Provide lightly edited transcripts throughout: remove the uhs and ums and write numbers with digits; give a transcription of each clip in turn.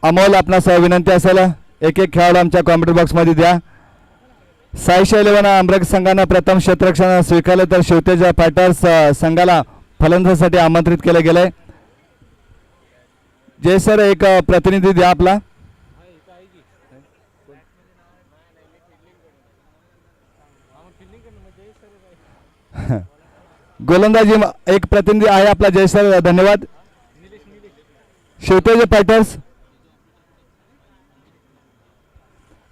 अमोल आपणास विनंती असेल एक एक खेळाडू आमच्या कॉमेंट्री बॉक्समध्ये द्या. साई शैलेवन अमृत संघानं प्रथम क्षेत्ररक्षण स्वीकारले तर शिवतेज फायटर्स संघाला फलंदाजीसाठी आमंत्रित केले गेले. जय सर एक प्रतिनिधी द्या आपला. गोलंदाजी एक प्रतिनिधी आहे आपला. जय सर धन्यवाद. शिवतेज फायटर्स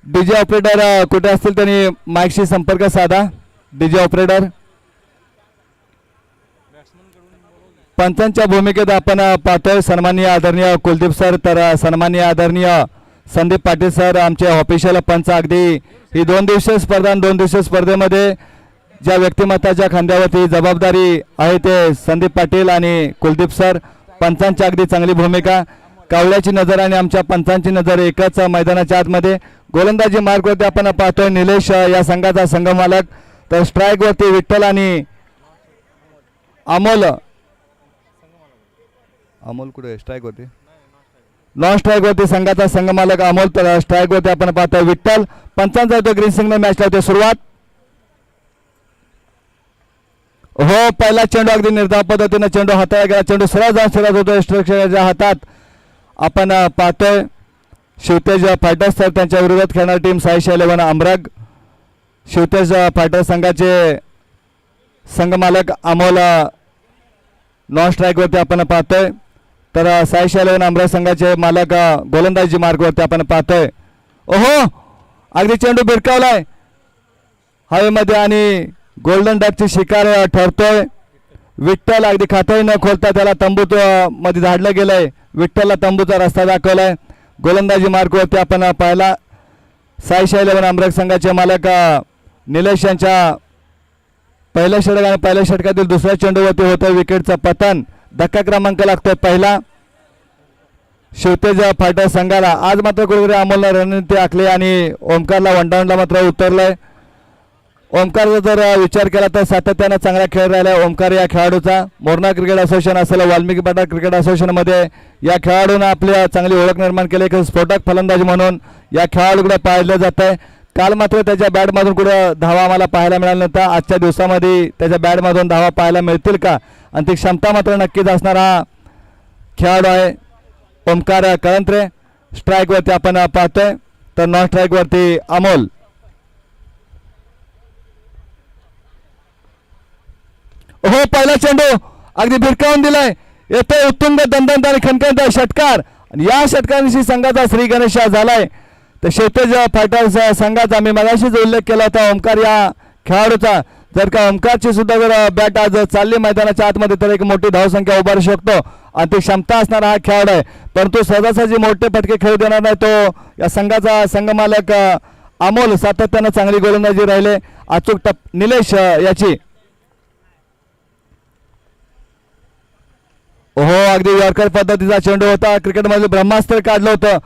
डीजे ऑपरेटर कुठे असतील त्यांनी माईकशी संपर्क साधा. डीजे ऑपरेटर पंचांच्या भूमिकेत आपण पाहतोय सन्माननीय आदरणीय कुलदीप सर तर सन्माननीय आदरणीय संदीप पाटील सर आमचे ऑफिशियल पंच. अगदी ही 2 दिवसीय स्पर्धा 2 दिवसीय स्पर्धेमध्ये ज्या व्यक्तिमत्वाच्या खांद्यावरती जबाबदारी आहे ते संदीप पाटील आणि कुलदीप सर. पंचांची अगदी चांगली भूमिका. कावळ्याची नजर आणि आमच्या पंचांची नजर एकाच मैदानाच्या आतमध्ये. गोलंदाजी मार्गवरती आपण पाहतोय निलेश या संघाचा संघ मालक. तर स्ट्राईक वरती विठ्ठल आणि अमोल. अमोल कुठे स्ट्राईक होती नॉन स्ट्राईक वरती संघाचा संघ मालक अमोल. तर स्ट्राईक वरती आपण पाहतोय विठ्ठल. पंचांचा होतो ग्रीन सिग्नल मॅच लावते सुरुवात. हो पहिला चेंडू अगदी निर्धाव पद्धतीने चेंडू हाताळला गेला. चेंडू सरळ जाऊन फिरत होतो स्ट्रक्चरच्या हातात. आपण पाहतोय शिवतेज फायटर्स तर त्यांच्या विरोधात खेळणारी टीम साई शैलेवन अमरग. शिवतेज फायटर्स संघाचे संघ मालक अमोल नॉन स्ट्राईक वरती आपण पाहतोय. तर साई शैलेवन अमरग संघाचे मालक गोलंदाजी मार्गवरती आपण पाहतोय. ओहो अगदी चेंडू भिरकावलाय हवेमध्ये आणि गोल्डन डकची शिकार ठरतोय. विठ्ठल अगदी खातही न खोलता त्याला तंबूत मध्ये धाडलं गेलंय. विठ्ठलला तंबूचा रस्ता दाखवलाय. गोलंदाजी मार्गवरती आपण पाहिला साई शैलेवन अमरग संघाचे मालक निलेश यांच्या पहिल्या षटक आणि पहिल्या षटकातील दुसऱ्या चेंडूवरती होतं विकेटचं पतन. धक्का क्रमांक लागतोय पहिला शिवतेज फायटर संघाला. आज मात्र कुठेतरी अमोलला रणनीती आखली आणि ओमकारला वनडाऊनला मात्र उतरलंय. ओमकारचा जर विचार केला तर सातत्यानं चांगला खेळ राहिला ओमकार या खेळाडूचा. मोरणा क्रिकेट असोसिएशन असेल वाल्मिकी पाटा क्रिकेट असोसिएशनमध्ये या खेळाडूंना आपल्या चांगली ओळख निर्माण केली. एक स्फोटक फलंदाज म्हणून या खेळाडूकडे पाहिलं जात आहे. काल मात्र त्याच्या बॅटमधून कुठं धावा आम्हाला पाहायला मिळाला नव्हता. आजच्या दिवसामध्ये त्याच्या बॅटमधून धावा पाहायला मिळतील का आणि ती क्षमता मात्र नक्कीच असणारा हा खेळाडू आहे ओमकार कळंत्रे. स्ट्राईकवरती आपण पाहतोय तर नॉन स्ट्राईकवरती अमोल. हो पहिला चेंडू अगदी भिरकावून दिलाय. येतोय उत्तुंग दणदणीत आणि खणखणीत षटकार आणि या षटकारांशी संघाचा श्री गणेश झालाय. तर शिवतेज फायटर्स संघाचा मी मगाशीच उल्लेख केला होता ओमकार या खेळाडूचा. जर का ओमकारची सुद्धा जर बॅट आज चालली मैदानाच्या आतमध्ये तर एक मोठी धावसंख्या उभारू शकतो आणि ती क्षमता असणारा हा खेळाडू आहे. परंतु सहजासहजी मोठे फटके खेळू देणार नाही तो या संघाचा संघ मालक अमोल. सातत्यानं चांगली गोलंदाजी राहिले. अचूक निलेश याची. हो अगदी यॉर्कर पद्धतीचा चेंडू होता. क्रिकेटमध्ये ब्रह्मास्त्र काढलं होतं.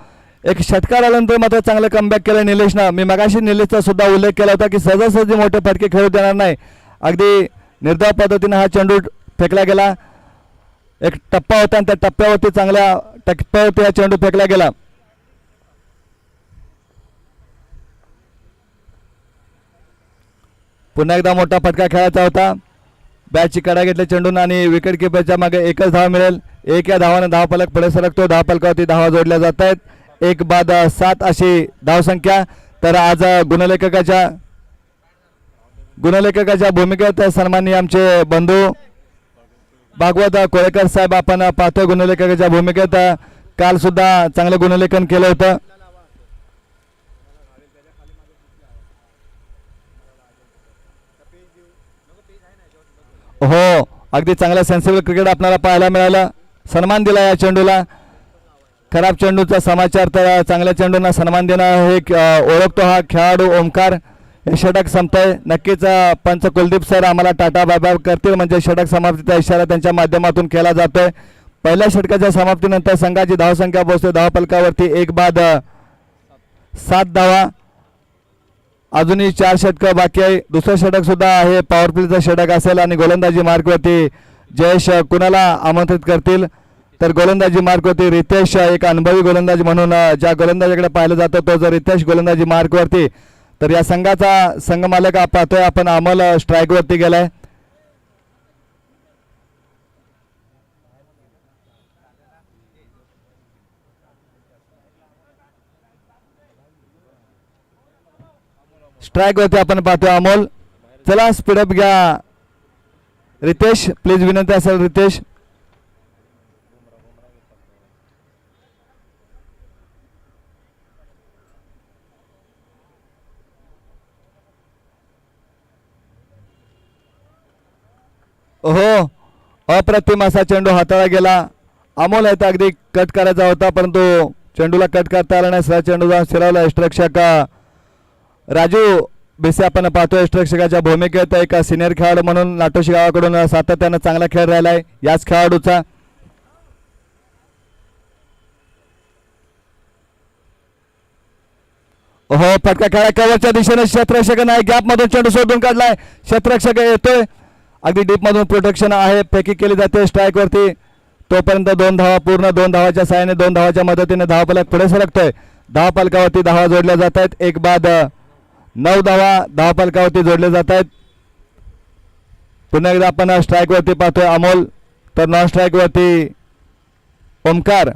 एक षटकार आल्यानंतर मात्र चांगलं कमबॅक केलं निलेशनं. मी मगाशी निलेशचा सुद्धा उल्लेख केला होता की सहजासहजी मोठे फटके खेळू देणार नाही. अगदी निर्धाव पद्धतीने हा चेंडू फेकला गेला. एक टप्पा होता आणि त्या टप्प्यावरती चांगल्या टप्प्यावरती हा चेंडू फेकला गेला. पुन्हा एकदा मोठा फटका खेळायचा होता. बॅटची कडा घेतल्या चेंडून आणि विकेट किपरच्या मागे एकच धाव मिळेल. एक या धावाने धावफलक पुढे सरकतो. धावफलकावरती धावा जोडल्या जात आहेत. 1 बाद 7 अशी धावसंख्या. तर आज गुणलेखकाच्या भूमिकेत सन्माननीय आमचे बंधू भागवत कोळेकर साहेब आपण पाहतोय गुणलेखकाच्या भूमिकेत. काल सुद्धा चांगलं गुणलेखन केलं होतं. हो अगदी चांगला सेन्सिबल क्रिकेट आपल्याला पाहायला मिळालं. सन्मान दिला या चेंडूला. खराब चेंडूचा समाचार तर चांगल्या चेंडूंना सन्मान देणं हे ओळखतो हा खेळाडू ओमकार. हे षटक संपतंय. नक्कीच पंच कुलदीप सर आम्हाला टाटा बाय बाय करतील म्हणजे षटक समाप्तीचा इशारा त्यांच्या माध्यमातून केला जातोय. पहिल्या षटकाच्या समाप्तीनंतर संघाची धावसंख्या पोहोचते धावफलकावरती 1 बाद 7 धावा. अजूनही 4 षटकं बाकी आहे. दुसरं षटक सुद्धा आहे पॉवर प्लेचं षटक असेल आणि गोलंदाजी मार्गवरती जयेश कुणाला आमंत्रित करतील. तर गोलंदाजी मार्कवरती रितेश एक अनुभवी गोलंदाज म्हणून ज्या गोलंदाजाकडे पाहिलं जातं तो जर रितेश गोलंदाजी मार्कवरती. तर या संघाचा संघ मालक पाहतोय आपण अमोल स्ट्राईकवरती गेलाय. स्ट्राईक वरती आपण पाहतोय अमोल. चला स्पीडअप घ्या रितेश, प्लीज विनंती असेल रितेश. ओहो, अप्रतिम असा चेंडू हाताळा गेला. अमोल आहे तर अगदी कट करायचा होता परंतु चेंडूला कट करता आला नाही. सरळ चेंडू जाऊन शिरावला. यष्टिरक्षक राजू बेसे आपण पाहतोय यष्टिरक्षकाच्या भूमिकेत एक सिनियर खेळाडू म्हणून नाटोशी गावाकडून सातत्यानं चांगला खेळ राहिलाय याच खेळाडूचा. हो, फटका खेळा कव्हरच्या दिशेने. क्षेत्ररक्षक नाही, गॅप मधून चेंडू सोडून काढलाय. क्षेत्ररक्षक येतोय, अगदी डीप मधून प्रोटेक्शन आहे. फेकी केली जाते स्ट्राईक वरती. तोपर्यंत 2 धावा पूर्ण. 2 धावाच्या सहाय्याने 2 धावाच्या मदतीने धावफलक पुढे सरकतोय. धावफलकावरती धावा जोडल्या जात आहेत. एक बाद 9 धावा धावफलकावरती जोडल्या जात आहेत. पुन्हा एकदा आपण स्ट्राईक वरती पाहतोय अमोल, तर नॉन स्ट्राईक वरती ओमकार.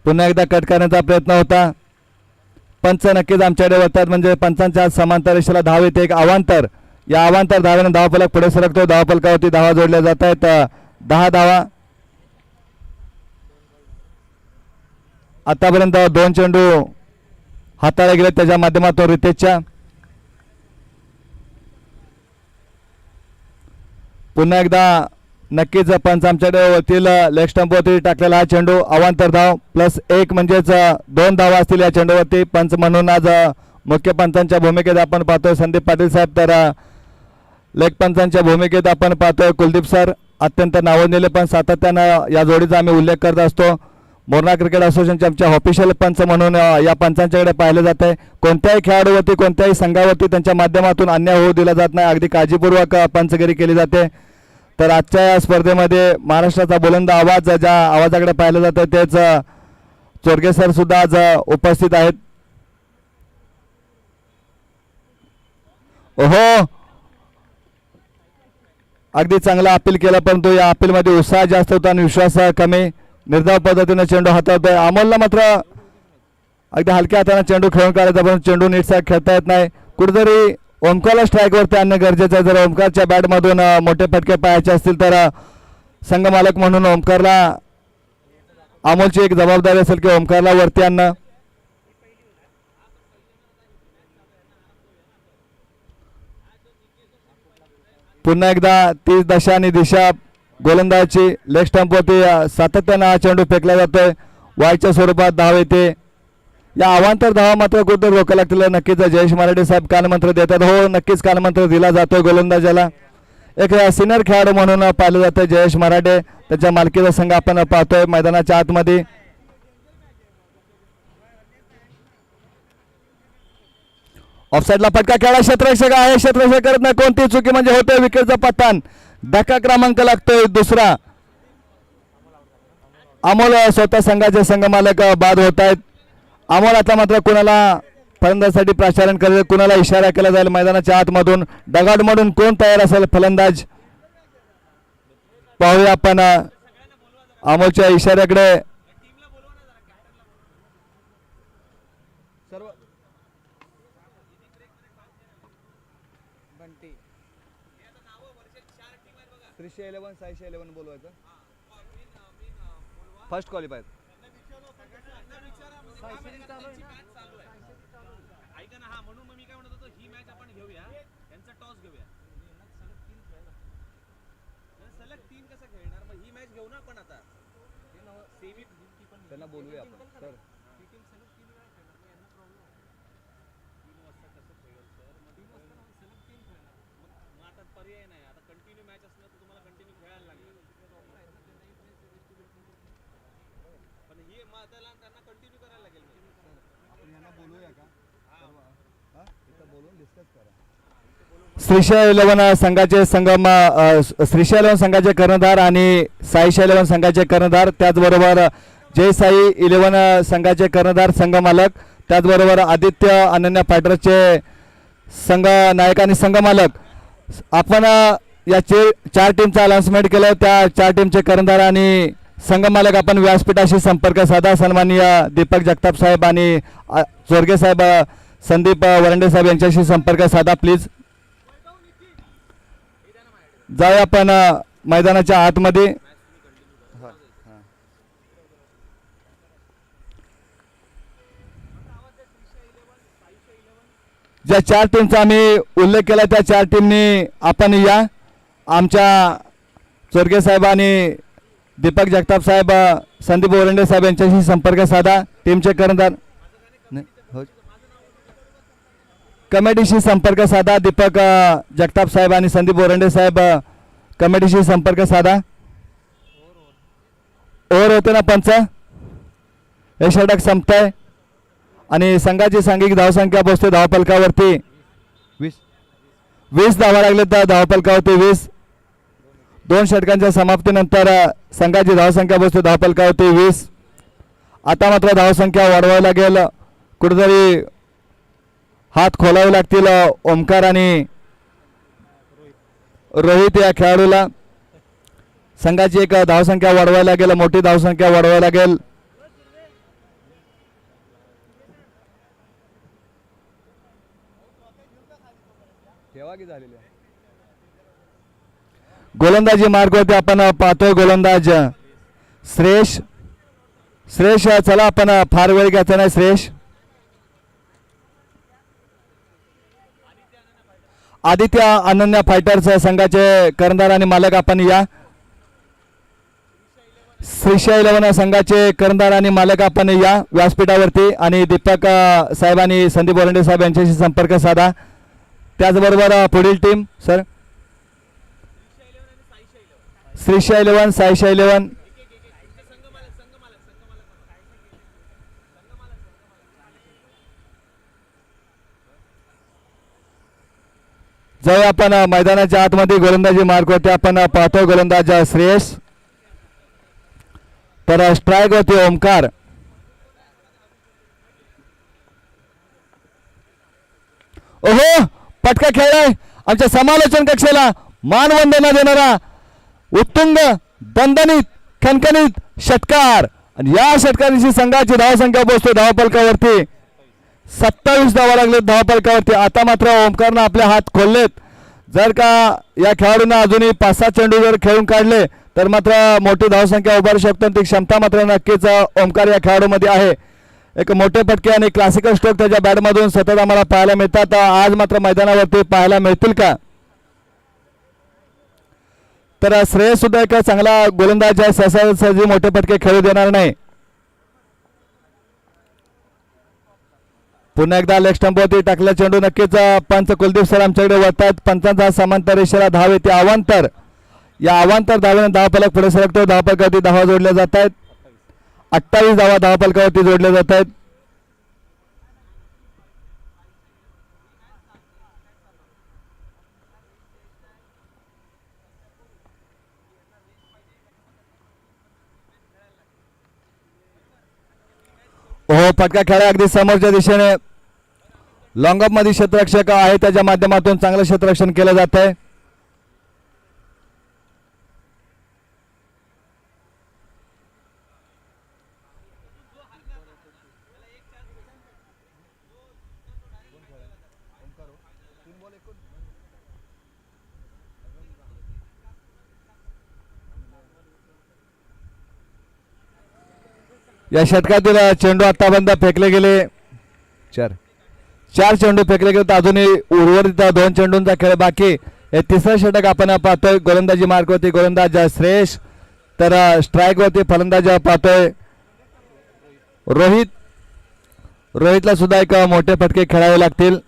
पुन्हा एकदा कट करण्याचा प्रयत्न होता. पंच नक्कीच आमच्याकडे होतात म्हणजे पंचांच्या समांतर रेषेला धाव येते एक अवांतर. या अवांतर धावेने धावफलक पुढे सरकतो. धावफलकावरती धावा जोडल्या जात आहेत. 10 धावा. आतापर्यंत 2 चेंडू हाताळले गेले त्याच्या माध्यमातून रितेशच्या. पुन्हा एकदा नक्कीच पंच आमच्याकडे होतील. लेग स्टंपवरती टाकलेला हा चेंडू अवांतर धाव +1 म्हणजेच 2 धावा असतील या चेंडूवरती. पंच म्हणून आज मुख्य पंचांच्या भूमिकेत आपण पाहतोय संदीप पाटील साहेब, तर लेग पंचांच्या भूमिकेत आपण पाहतोय कुलदीप सर. अत्यंत नावडलेले पण सातत्यानं या जोडीचा आम्ही उल्लेख करत असतो. मोरणा क्रिकेट असोसिएशनचे आमच्या ऑफिशियल पंच म्हणून या पंचांच्याकडे पाहिलं जात आहे. कोणत्याही खेळाडूवरती कोणत्याही संघावरती त्यांच्या माध्यमातून अन्याय होऊ दिला जात नाही. अगदी काळजीपूर्वक पंचगिरी केली जाते. तर आजच्या या स्पर्धेमध्ये महाराष्ट्राचा बुलंद आवाज ज्या आवाजाकडे पाहिलं जातं तेच चोरगे सर सुद्धा आज उपस्थित आहेत. ओहो, अगदी चांगला अपील केलं परंतु या अपीलमध्ये उत्साह जास्त होता आणि विश्वास कमी. निर्धाव पद्धतीने चेंडू हाताळतोय अमोलला. मात्र अगदी हलक्या हाताने चेंडू खेळून काढायचा पण चेंडू नीटसा खेळता येत नाही. कुठेतरी ओमकारला स्ट्राईक वरती आणणं गरजेचं आहे. जर ओमकारच्या बॅटमधून मोठे फटके पाहायचे असतील तर संघ मालक म्हणून ओमकारला अमोलची एक जबाबदारी असेल की ओमकारला वरती आणणं. पुन्हा एकदा तीच दशा आणि दिशा गोलंदाजी. लेग स्टंपवरती सातत्यानं हा चेंडू फेकला जातोय. वायच्या स्वरूपात धाव येते. या अवांतर धावा मात्र कुठे रोखायला लागतील. नक्कीच जयेश मराठे साहेब कानमंत्र देतात. हो, नक्कीच कानमंत्र दिला जातोय गोलंदाजाला. एक सिनियर खेळाडू म्हणून पाहिलं जातं जयेश मराठे. त्याच्या मालकीचा संघ आपण पाहतोय मैदानाच्या आतमध्ये. ऑफसाईडला फटका खेळा. क्षेत्ररक्षक आहे, क्षेत्ररक्षक करत नाही. कोणती चुकी म्हणजे होतोय विकेटचा पतन. धक्का क्रमांक लागतोय दुसरा. अमोल स्वतः संघाचे संघ मालक बाद होत आहेत. अमोल आता मात्र कुणाला फलंदाजासाठी प्राचारण करेल, कुणाला इशारा केला जाईल मैदानाच्या आतमधून. डगाडमधून कोण तयार असेल फलंदाज पाहूया आपण अमोलच्या इशाऱ्याकडे. बोलवायचं फर्स्ट क्वालिफायर. ऐका ना, हा म्हणून मी काय म्हणत होतो ही मॅच आपण घेऊया, त्यांचा टॉस घेऊया. सलग 3 कसं खेळणार मग ही मॅच घेऊ ना आपण आता. सेमी त्यांना बोलूया आपण सर. आता पर्याय नाही. आता कंटिन्यू मॅच असणार तर तुम्हाला कंटिन्यू खेळायला लागणार. पण ही त्याला त्यांना कंटिन्यू करायला लागेल. आपण यांना बोलूया का? श्रीशा 11 संघाचे संगम श्रीशा 11 संघाचे कर्णधार आणि साईशा 11 संघाचे कर्णधार, त्याचबरोबर जय साई 11 संघाचे कर्णधार संघ मालक, त्याचबरोबर आदित्य अनन्या फायटर्सचे संघ नायक आणि संघ मालक. आपण या 4 टीमचा अनाउन्समेंट केलं, त्या 4 टीमचे कर्णधार आणि संघ मालक आपण व्यासपीठाशी संपर्क साधा. सन्माननीय दीपक जगताप साहेब आणि चोरगे साहेब संदीप वरंडे साहेब यांच्याशी संपर्क साधा प्लीज. जाऊया आपण मैदानाच्या आतमध्ये. ज्या 4 टीमचा आम्ही उल्लेख केला त्या 4 टीमनी आपण या. आमच्या चोरगे साहेब आणि दीपक जगताप साहेब संदीप वरंडे साहेब यांच्याशी संपर्क साधा. टीमचे कर्णधार कमिटीशी संपर्क साधा. दीपक जगताप साहेब आणि संदीप वरंडे साहेब कमिटीशी संपर्क साधा. ओव्हर होते ना पंच, हे षटक संपतंय आणि संघाची सांघिक धावसंख्या पोहोचते धावफलकावरती 20 धावा लागले तर धावफलकावरती 20. 2 षटकांच्या समाप्तीनंतर संघाची धावसंख्या पोहोचते धावफलकावरती 20. आता मात्र धावसंख्या वाढवावी लागेल, कुठेतरी हात खोलावे लागतील ओमकार आणि रोहित या खेळाडूला. संघाची एक धावसंख्या वाढवावी लागेल, मोठी धावसंख्या वाढवावी लागेल. गोलंदाजी मार्गावरती आपण पाहतोय गोलंदाज श्रेयश. श्रेयश चला आपण फार वेळ घ्यायचा नाही. श्रेयश आदित्य अनन्या फायटर्स संघाचे कर्णधार आणि मालक आपण या. श्रीशा 11 संघाचे कर्णधार आणि मालक आपण या व्यासपीठावरती आणि दीपक साहेब आणि संदीप वरंडे साहेब यांच्याशी संपर्क साधा. त्याचबरोबर पुढील टीम सर श्रीशा 11 साईशा 11. जर आपण मैदानाच्या आतमध्ये गोलंदाजी मार्ग होते आपण पाहतो गोलंदाज श्रेयस, तर स्ट्राईक होते ओमकार. ओहो पटका खेळलाय आमच्या समालोचन कक्षेला मानवंदना देणारा उत्तुंग दणदणीत खणखणीत षटकार आणि या षटकाराची संघाची धावसंख्या पोहोचते धावफलकावरती 27 धावा लागलेत धावफलकावरती. आता मात्र ओमकारनं आपले हात खोललेत. जर का या खेळाडूंना अजूनही 5-6 चेंडू जर खेळून काढले तर मात्र मोठी धावसंख्या उभारू शकतो. ती क्षमता मात्र नक्कीच ओमकार या खेळाडूमध्ये आहे. एक मोठे फटके आणि क्लासिकल स्ट्रोक त्याच्या बॅटमधून सतत आम्हाला पाहायला मिळतात. आज मात्र मैदानावरती पाहायला मिळतील का? तर श्रेयस सुद्धा एक चांगला गोलंदाज आहे, सहजासहजी मोठे फटके खेळू देणार नाही. पुन्हा एकदा लेग स्टंपवरती टाकला चेंडू. नक्कीच पंच कुलदीप सर आमच्याकडे वळतात. पंचांचा समांतर इशारा धाव येते अवांतर. या अवांतर धावेने धावफलक पुढे सरकतो. धावफलकावरती धावा जोडल्या जात आहेत. 28 धावा धावफलकावरती जोडल्या जात आहेत. हो फटका खेळा अगदी समोरच्या दिशेने लॉंग ऑफ मध्ये क्षेत्ररक्षक आहे त्याच्या माध्यमातून चांगलं क्षेत्ररक्षण केलं जात आहे. या षटकातील चेंडू आतापर्यंत फेकले गेले 4 चेंडू फेकले गेले. अजूनही उर्वरित 2 चेंडूंचा खेळ बाकी. हे तिसरं षटक आपण पाहतोय. गोलंदाजी मार्क होती गोलंदाज श्रेयस, तर स्ट्राईक वरती फलंदाज पाहतोय रोहित. रोहितला सुद्धा एक मोठे फटके खेळावे लागतील.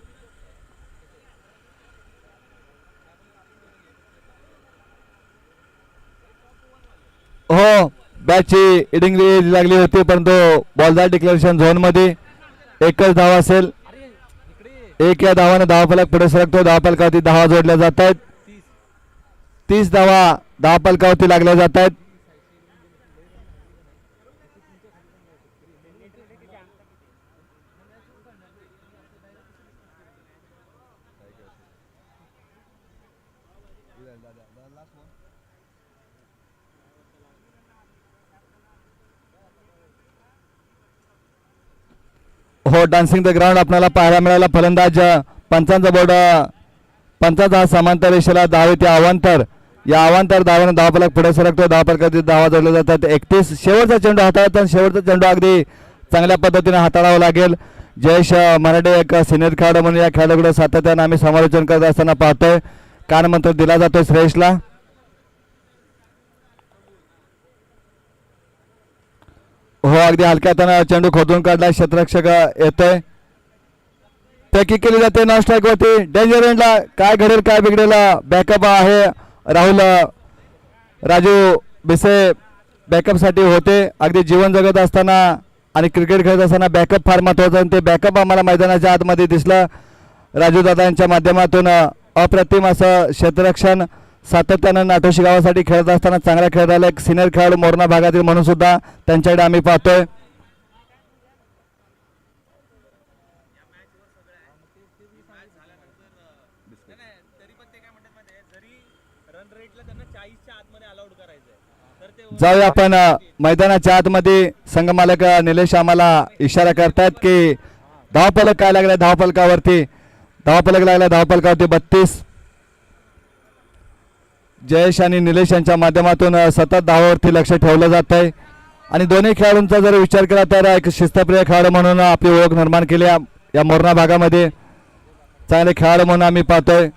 हो बॅटची इडिंग लागली होती परंतु बॉलदार डिक्लेरेशन झोन मध्ये एकच धाव असेल. एक या धावाने धावफलक पुढे सरकतो. धावफलकावरती धावा जोडल्या जात आहेत. 30 धावा धावफलकावरती लागल्या जात आहेत. हो, डान्सिंग द ग्राउंड आपल्याला पाहायला मिळाला. फलंदाज पंचांचा बोर्ड, पंचांचा हा समांतर रेषेला धाव येते अवांतर. या अवांतर धावाने धावफलक पुढे सरकतो. धावफलकावरती धावा जोडल्या जातात. 31 शेवटचा चेंडू हाताळतात. शेवटचा चेंडू अगदी चांगल्या पद्धतीने हाताळावा लागेल. जयेश मराठे एक सिनियर खेळाडू म्हणून या खेळाडूकडे सातत्याने आम्ही समालोचन करत असताना पाहतोय. कानमंत्र दिला जातोय श्रेयसला. हो, अगदी हलक्यात चेंडू खोदून काढला. क्षेत्ररक्षक येतोय. पॅकी केली जाते नॉन स्ट्राईक वरती. डेंजर एंडला काय घडेल काय बिघडेल. बॅकअप आहे. राहुल राजू बिसे बॅकअप साठी होते. अगदी जीवन जगत असताना आणि क्रिकेट खेळत असताना बॅकअप फार महत्वाचं आणि ते बॅकअप आम्हाला मैदानाच्या आतमध्ये दिसलं. राजू दादा यांच्या माध्यमातून अप्रतिम असं क्षेत्ररक्षण सातत्यानं नाटोशी गावासाठी खेळत असताना चांगला खेळ राहिला. एक सिनियर खेळाडू मोरणा भागातील म्हणून सुद्धा त्यांच्याकडे आम्ही पाहतोय. जाऊया आपण मैदानाच्या आतमध्ये. संघमालक निलेश आम्हाला इशारा करतायत की धावफलक काय लागलाय धावफलकावरती. धावफलक लागलाय धावफलकावरती 32. जयेश आणि निलेश यांच्या माध्यमातून सतत धावावरती लक्ष ठेवलं जात आहे. आणि दोन्ही खेळाडूंचा जर विचार केला तर एक शिस्तप्रिय खेळाडू म्हणून आपली ओळख निर्माण केली या मोरणा भागामध्ये. चांगले खेळाडू म्हणून आम्ही पाहतोय.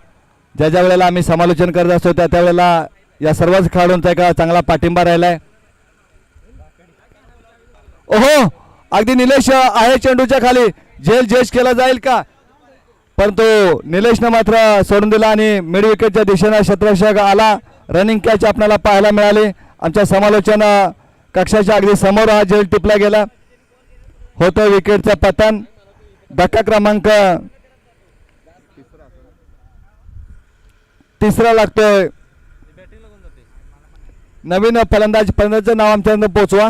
ज्या ज्या वेळेला आम्ही समालोचन करत असतो त्या त्यावेळेला या सर्वच खेळाडूंचा एक चांगला पाठिंबा राहिलाय. ओहो, अगदी निलेश आहे चेंडूच्या खाली. झेल जयेश केला जाईल का, परंतु निलेशनं मात्र सोडून दिला आणि मिड विकेटच्या दिशेने क्षेत्ररक्षक आला. रनिंग कॅच आपल्याला पाहायला मिळाली. आमच्या समालोचन कक्षाच्या अगदी समोर हा झेल टिपला गेला. होतं विकेटचं पतन. धक्का क्रमांक 3 लागतोय. नवीन फलंदाजचं नाव आमच्यापर्यंत पोहोचवा.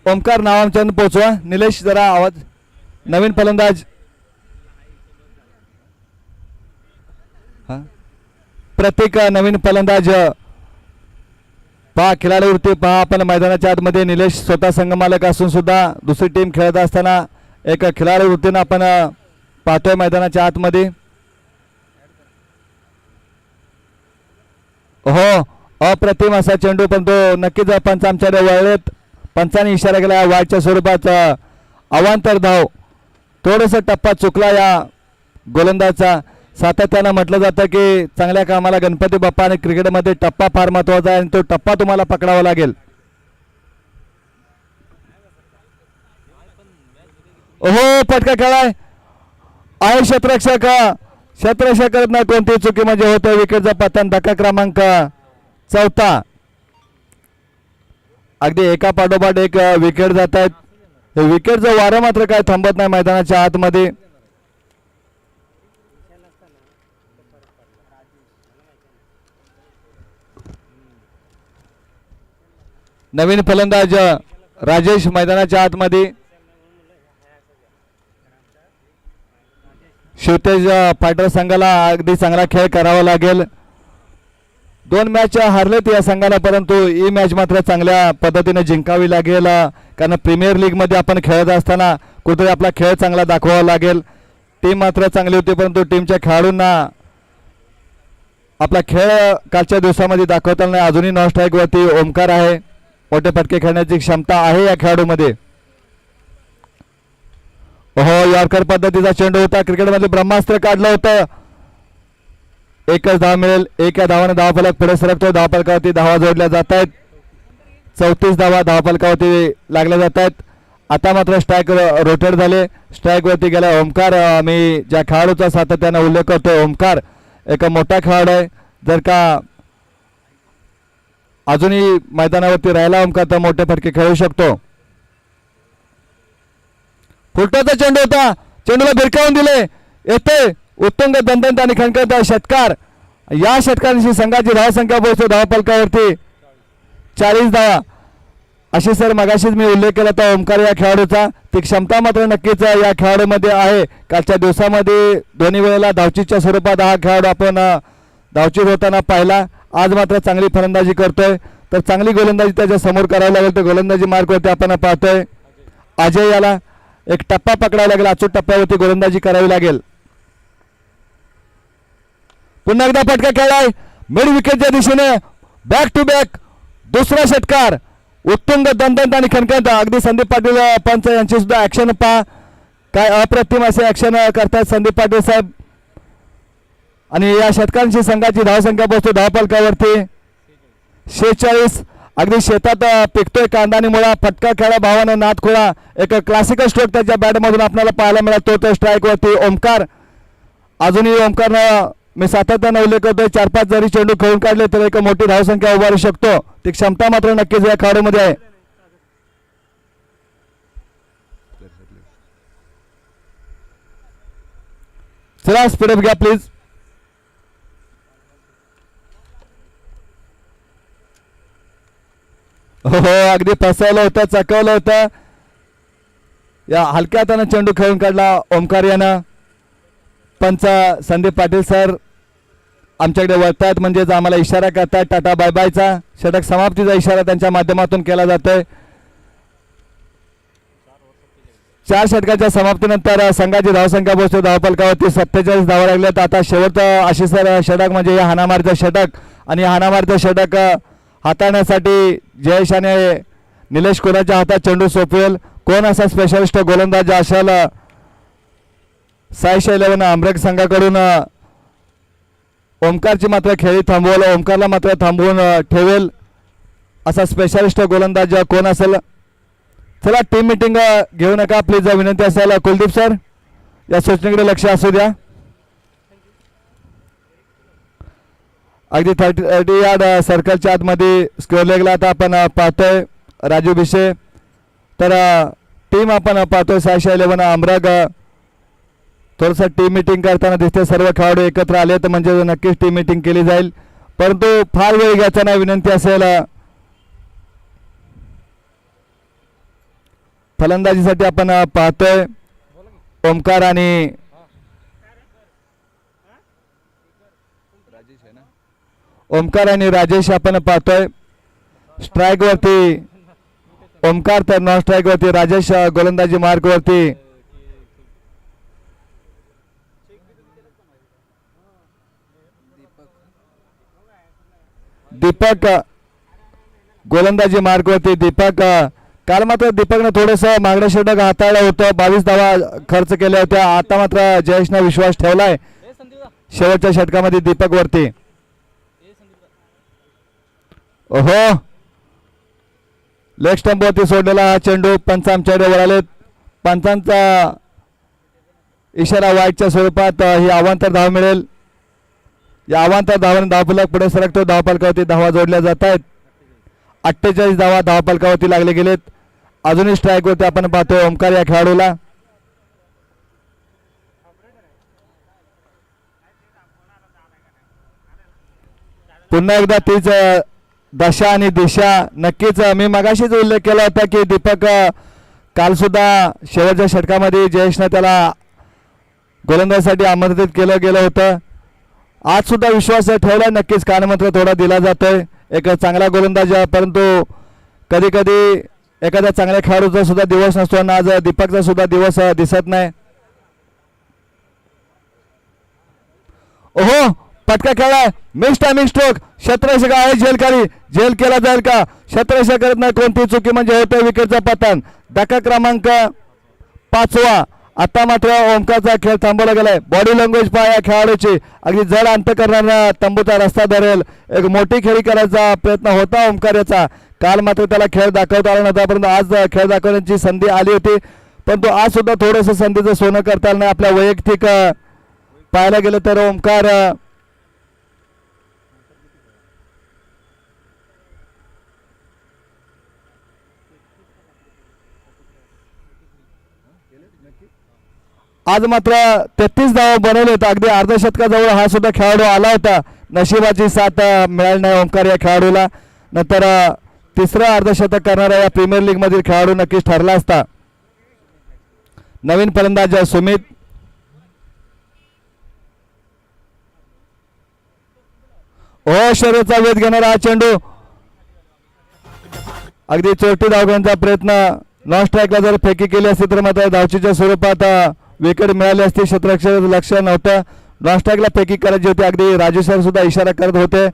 ओमकार नाव आमच्यापर्यंत पोहोचवा. निलेश जरा आवाज. नवीन फलंदाज प्रत्येक नवीन फलंदाज पहा. खेळाडूवरती पहा आपण मैदानाच्या आतमध्ये. निलेश स्वतः संघमालक असून सुद्धा दुसरी टीम खेळत असताना एक खेळाडू वृत्तीनं आपण पाहतोय मैदानाच्या आतमध्ये. हो, अप्रतिम असा चेंडू, पण तो नक्कीच पंच आमच्याकडे वळलेत. पंचाने इशारा केला वाईटच्या स्वरूपात अवांतर धाव. थोडंसं टप्पा चुकला या गोलंदाजचा. सातत्यानं म्हटलं जातं की चांगल्या कामाला गणपती बाप्पा आणि क्रिकेटमध्ये टप्पा फार महत्वाचा आहे आणि तो टप्पा तुम्हाला पकडावा लागेल. हो, फटका खेळाय आहे क्षेत्ररक्षक. क्षेत्ररक्षक करत नाही कोणतीही चुकी म्हणजे होतं विकेटचा पतन. धक्का क्रमांक 4. अगदी एका पाठोपाठ एक विकेट जात आहेत. विकेटचं वारं मात्र काय थांबत नाही मैदानाच्या आतमध्ये. नवीन फलंदाज राजेश मैदानाच्या आतमध्ये. शिवतेज फायटर संघाला अगदी चांगला खेळ करावा लागेल. 2 मॅच हारलेत या संघाला, परंतु ही मॅच मात्र चांगल्या पद्धतीने जिंकावी लागेल. कारण प्रीमियर लीग मध्ये आपण खेळत असताना कुठेतरी आपला खेळ चांगला दाखवावा लागेल. टीम मात्र चांगली होती, परंतु टीमच्या खेळाडूंना आपला खेळ कालच्या दिवसामध्ये दाखवता नाही. अजूनही नॉन स्ट्राईक वरती ओमकार आहे. मोठे फटके खेळण्याची क्षमता आहे या खेळाडूमध्ये. हो, यॉर्कर पद्धतीचा चेंडू होता. क्रिकेटमध्ये ब्रह्मास्त्र काढलं होतं. एकच धाव मिळेल. एका धावाने धावफलक पुढे सरकतो. धावफलकावरती धावा जोडल्या जात आहेत. 34 धावा धावफलकावरती लागल्या जात आहेत. आता मात्र स्ट्राईक रोटेट झाले. स्ट्राईक वरती गेला ओमकार. मी ज्या खेळाडूचा सातत्याने उल्लेख करतोय ओमकार एक मोठा खेळाडू आहे. जर का अजूनही मैदानावरती राहिला ओमकार तर मोठे फटके खेळू शकतो. फुटण्याचा चेंडू होता, चेंडूला भिरकावून दिले, येते उत्तुंग दंदंत आणि खणखणता षटकार. या षटकारांशी संघाची धावसंख्या पोहोचते धावफलकावरती 40 धावा. अशी सर मगाशीच मी उल्लेख केला होता ओमकार या खेळाडूचा. ती क्षमता मात्र नक्कीच या खेळाडूमध्ये आहे. कालच्या दिवसामध्ये दोन्ही वेळेला धावचीच्या स्वरूपात हा खेळाडू आपण धावचीत होताना पाहिला. आज मात्र चांगली फलंदाजी करतोय, तर चांगली गोलंदाजी त्याच्या समोर करावी लागेल. तर गोलंदाजी मार्गवरती आपण पाहतोय अजय याला एक टप्पा पकडावा लागेल, अचूक टप्प्यावरती गोलंदाजी करावी लागेल. पुन्हा एकदा फटका खेळलाय मिड विकेटच्या दिशेने, बॅक टू बॅक दुसरा षटकार. उत्तुंग दंदंत आणि खणखणत. अगदी संदीप पाटील पंच यांची सुद्धा ऍक्शन पहा, काय अप्रतिम असे ऍक्शन करतात संदीप पाटील साहेब. आणि या षटकांची संघाची धावसंख्या पोहोचतो धावफलकावरती 46. अगदी शेतात पिकतोय कांदा आणि मुळा. फटका खेळा भावानं नाथ खोळा, एक क्लासिकल स्ट्रोक त्याच्या बॅटमधून आपल्याला पाहायला मिळाला. तो स्ट्राईक वरती ओमकार. अजूनही ओमकारनं मी सातत्यानं उल्लेख करतोय 4-5 जरी चेंडू खेळून काढले तर एक मोठी धावसंख्या उभारू शकतो. ती क्षमता मात्र नक्कीच या खेळाडूमध्ये आहे. चला स्पीडअप घ्या प्लीज. हो अगदी फसवलं होतं, चकवलं होतं. या हलक्या हातानं चेंडू खेळून काढला ओमकार यानं. पंच संदीप पाटील सर आमच्याकडे वळतात, म्हणजेच आम्हाला इशारा करतात टाटा बाय बायचा. षटक समाप्तीचा इशारा त्यांच्या माध्यमातून केला जातोय. 4 षटकाच्या समाप्तीनंतर संघाची धावसंख्या पोहोचते धावफलकावरती 47 धावा लागल्यात. आता शेवटचं अशी सर षटक म्हणजे या हाणामारीचं षटक. आणि हाणामारीचं षटक हाताळण्यासाठी जयेश आणि निलेश कोणाच्या हातात चेंडू सोपवेल, कोण असा स्पेशलिस्ट गोलंदाज असेल. सायश 11 आंबरेक संघाकडून ओमकारची मात्र खेळी थांबवल, ओमकारला मात्र थांबवून ठेवेल असा स्पेशलिस्ट गोलंदाज कोण असेल. चला टीम मिटिंग घेऊ नका प्लीज, विनंती असेल. कुलदीप सर या सूचनेकडे लक्ष असू द्या. अगदी 30 यार्ड सर्कलच्या आतमध्ये स्क्वेअर लेगला आता आपण पाहतोय राजू भिशे. तर टीम आपण पाहतोय सायशा 11 आमराग. थोडंसं टीम मिटिंग करताना दिसते, सर्व खेळाडू एकत्र आले तर म्हणजे नक्कीच टीम मिटिंग केली जाईल, परंतु फार वेळ घ्यायचा नाही, विनंती असेल. फलंदाजीसाठी आपण पाहतोय ओमकार आणि राजेश आपण पाहतोय. स्ट्राईक वरती ओमकार तर नॉन स्ट्राईक वरती राजेश गोलंदाजी मार्ग वरती. दीपक गोलंदाजी मार्ग वरती. दीपक काल मात्र दीपकनं थोडस मागणं षटक हाताळलं होतं, 22 धावा खर्च केल्या होत्या. आता मात्र जयेशने विश्वास ठेवलाय शेवटच्या षटकामध्ये दीपक वरती. ओहो लेग स्टंप वरती सोडलेला हा चेंडू पंच आमच्याकडे वळालेत. पंचांचा इशारा वाईटच्या स्वरूपात ही अवांतर धाव मिळेल. या अवांतर धावाने धावफलक पुढे सरकतो. धावफलकावरती धावा जोडल्या जात आहेत. 48 धावा धावफलकावरती लागले गेलेत. अजूनही स्ट्राईक वरती आपण पाहतोय ओमकार या खेळाडूला. पुन्हा एकदा तीच दशा आणि दिशा. नक्कीच मी मगाशीच उल्लेख केला होता की दीपक काल सुद्धा शेवटच्या षटकामध्ये जयेशने त्याला गोलंदाजीसाठी आमंत्रित केलं गेलं होतं. आज सुद्धा विश्वास ठेवला नक्कीच, कानमंत्र थोडा दिला जातोय. एक चांगला गोलंदाज, परंतु कधी कधी एखाद्या चांगल्या खेळाडूचा सुद्धा दिवस नसतो आणि आज दीपकचा सुद्धा दिवस दिसत नाही. ओहो फटका खेळलाय, मिस टायमिंग स्ट्रोक. क्षेत्ररक्षक आहे झेलकारी, झेल केला जाईल का? क्षेत्ररक्षक करत नाही, कोणती चुकी म्हणजे होतोय विकेटचा पतन. धक्का क्रमांक 5. आता मात्र ओमकारचा खेळ थांबवला गेलाय. बॉडी लँग्वेज पहा या खेळाडूची, अगदी जड अंत करणारा तंबूचा रस्ता धरेल. एक मोठी खेळी करायचा प्रयत्न होता ओमकार याचा. काल मात्र त्याला खेळ दाखवता आला नव्हता, परंतु आज खेळ दाखवण्याची संधी आली होती. परंतु आज सुद्धा थोडंसं संधीचं सोनं करता आलं नाही. आपल्या वैयक्तिक पाहायला गेलं तर ओमकार आज मात्र 33 धावा बनवले होते. अगदी अर्धशतकाजवळ हा सुद्धा खेळाडू आला होता. नशिबाची साथ मिळाली नाही ओमकार या खेळाडूला. नंतर तिसरं अर्धशतक करणारा या प्रीमियर लीग मधील खेळाडू नक्कीच ठरला असता. नवीन फलंदाज सुमित. ओ शर्यतीचा वेध घेणारा हा चेंडू अगदी चोरटी धाव घेण्याचा प्रयत्न. नॉन स्ट्राईकला जर फेकी केली असती तर मात्र धावचीच्या स्वरूपात विकेट मिळाली असती. क्षेत्ररक्षक लक्ष नव्हतं. नॉन स्ट्राईकला फेकी करायची होती. अगदी राजू सर सुद्धा इशारा करत होते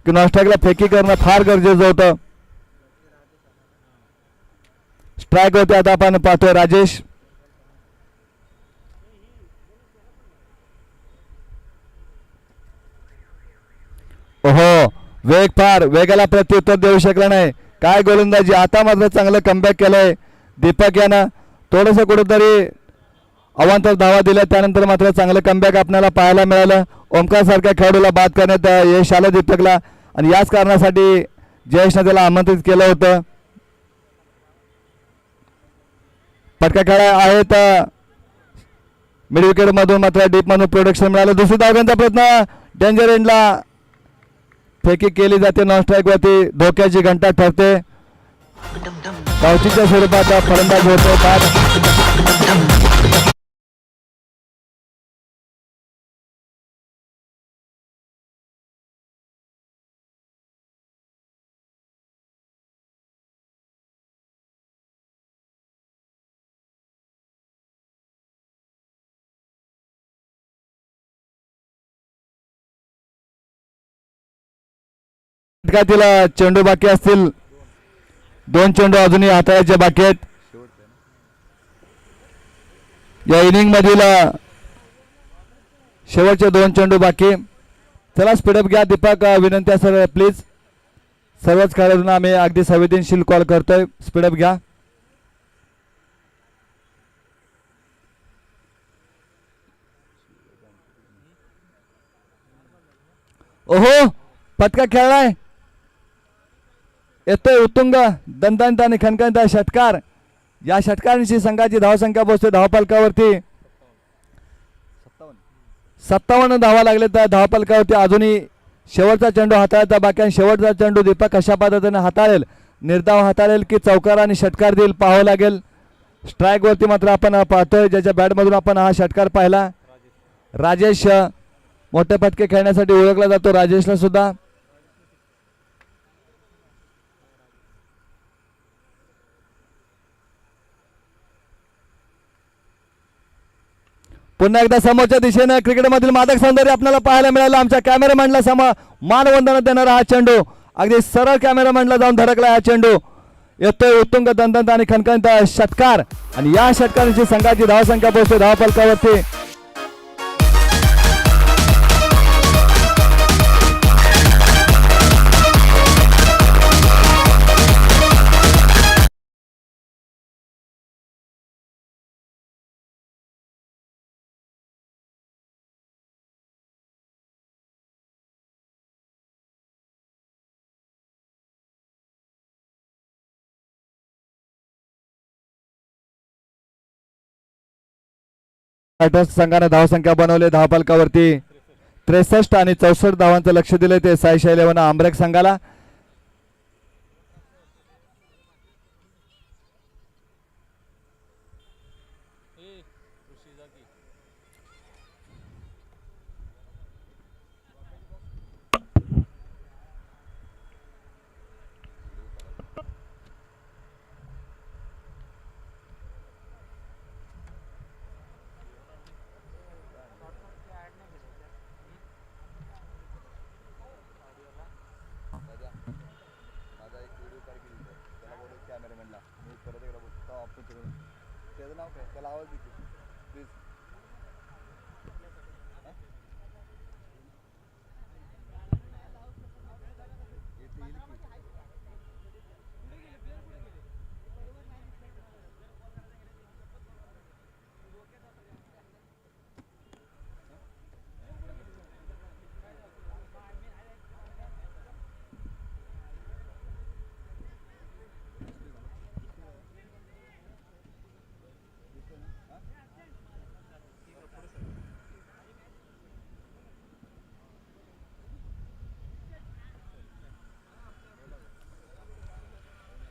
की नॉन स्ट्राईकला फेकी करणं फार गरजेचं होतं. स्ट्राईक होते. आता आपण पाहतोय राजेश. ओहो वेग फार. वेगाला प्रत्युत्तर देऊ शकला नाही. काय गोलंदाजी. आता मात्र चांगलं कमबॅक केलंय दीपक यानं. थोडंसं कुठंतरी अवांतर धावा दिल्या त्यानंतर मात्र चांगलं कमबॅक आपल्याला पाहायला मिळालं. ओमकार सारख्या खेळाडूला बाद करण्यात यश आलं दीपकला आणि याच कारणासाठी जयेशनं त्याला आमंत्रित केलं होतं. फटका खेळा आहेत. मिड विकेट मधून मात्र डीप मधून प्रोडक्शन मिळालं. दुसरी धाव घेण्याचा प्रयत्न. डेंजर एंडला फेकी केली जाते. नॉन स्ट्राईक वरती धोक्याची घंटा ठरते. धावचीच्या स्वरूपात फलंदाज होतो बाद. षटकातील चेंडू बाकी असतील. 2 चेंडू अजूनही हाताळायचे बाकी आहेत. या इनिंग मधील शेवटचे 2 चेंडू बाकी. चला स्पीडअप घ्या दीपक. विनंती असेल प्लीज. सर्वच खेळाडूंना आम्ही अगदी संवेदनशील कॉल करतोय. स्पीडअप घ्या. ओहो फटका खेळलाय. येतोय उत्तुंग दणदणीत आणि खणखणीत षटकार. या षटकारांची संघाची धावसंख्या पोहोचते धावफलकावरती 57 धावा लागले. त्या धावफलकावरती अजूनही शेवटचा चेंडू हाताळता बाकी आणि शेवटचा चेंडू दीपक कशा पद्धतीने हाताळेल. निर्धाव हाताळेल की चौकार आणि षटकार देईल पाहावं लागेल. स्ट्राईक वरती मात्र आपण पाहतोय ज्याच्या बॅटमधून आपण हा षटकार पाहिला. राजेश मोठे फटके खेळण्यासाठी ओळखला जातो. राजेशला सुद्धा पुन्हा एकदा समोरच्या दिशेने क्रिकेटमधील मादक सौंदर्य आपल्याला पाहायला मिळालं. आमच्या कॅमेरामॅनला मानवंदना देणारा हा चेंडू अगदी सरळ कॅमेरामॅनला जाऊन धडकला. हा चेंडू येतोय उत्तुंग दणदणीत आणि खणखणीत षटकार आणि या षटकाराची संघाची धावसंख्या पोहोचते धावफलकावरती. संघाने धावसंख्या बनवली धावफलकावरती 63 आणि 64 धावांचं लक्ष दिले ते साई शैलेवन आंबरेक संघाला.